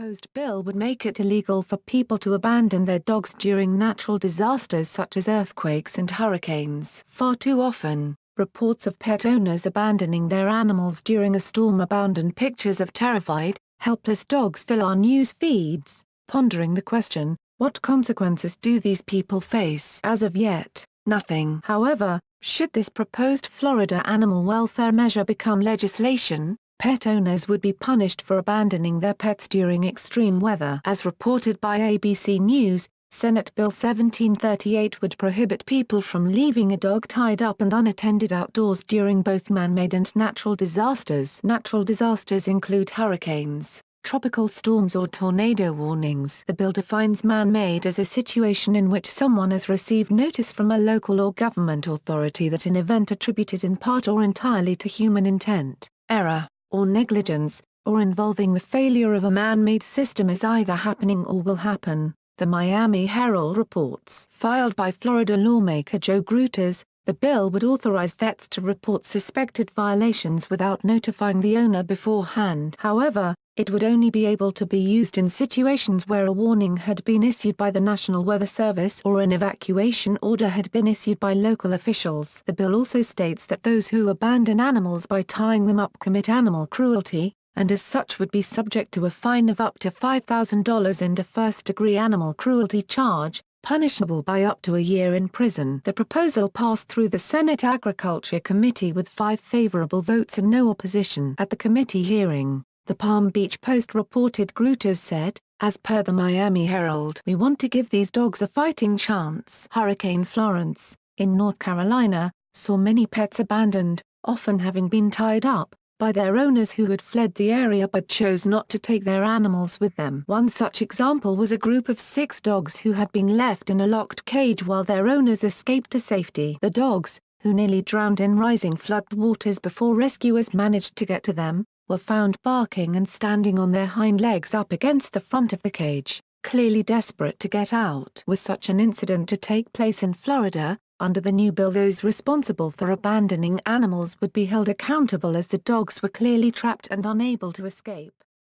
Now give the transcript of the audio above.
proposed bill would make it illegal for people to abandon their dogs during natural disasters such as earthquakes and hurricanes. Far too often, reports of pet owners abandoning their animals during a storm abound, and pictures of terrified, helpless dogs fill our news feeds, pondering the question, what consequences do these people face? As of yet, nothing. However, should this proposed Florida animal welfare measure become legislation, pet owners would be punished for abandoning their pets during extreme weather. As reported by ABC News, Senate Bill 1738 would prohibit people from leaving a dog tied up and unattended outdoors during both man-made and natural disasters. Natural disasters include hurricanes, tropical storms or tornado warnings. The bill defines man-made as a situation in which someone has received notice from a local or government authority that an event attributed in part or entirely to human intent, error, or negligence, or involving the failure of a man-made system is either happening or will happen, the Miami Herald reports. Filed by Florida lawmaker Joe Gruters, the bill would authorize vets to report suspected violations without notifying the owner beforehand. However, it would only be able to be used in situations where a warning had been issued by the National Weather Service or an evacuation order had been issued by local officials. The bill also states that those who abandon animals by tying them up commit animal cruelty, and as such would be subject to a fine of up to $5,000 and a first-degree animal cruelty charge, punishable by up to a year in prison. The proposal passed through the Senate Agriculture Committee with 5 favorable votes and no opposition. At the committee hearing, the Palm Beach Post reported Gruters said, "As per the Miami Herald, we want to give these dogs a fighting chance." Hurricane Florence, in North Carolina, saw many pets abandoned, often having been tied up, by their owners who had fled the area but chose not to take their animals with them. One such example was a group of 6 dogs who had been left in a locked cage while their owners escaped to safety. The dogs, who nearly drowned in rising flood waters before rescuers managed to get to them, were found barking and standing on their hind legs up against the front of the cage, clearly desperate to get out. Were such an incident to take place in Florida, under the new bill those responsible for abandoning animals would be held accountable as the dogs were clearly trapped and unable to escape.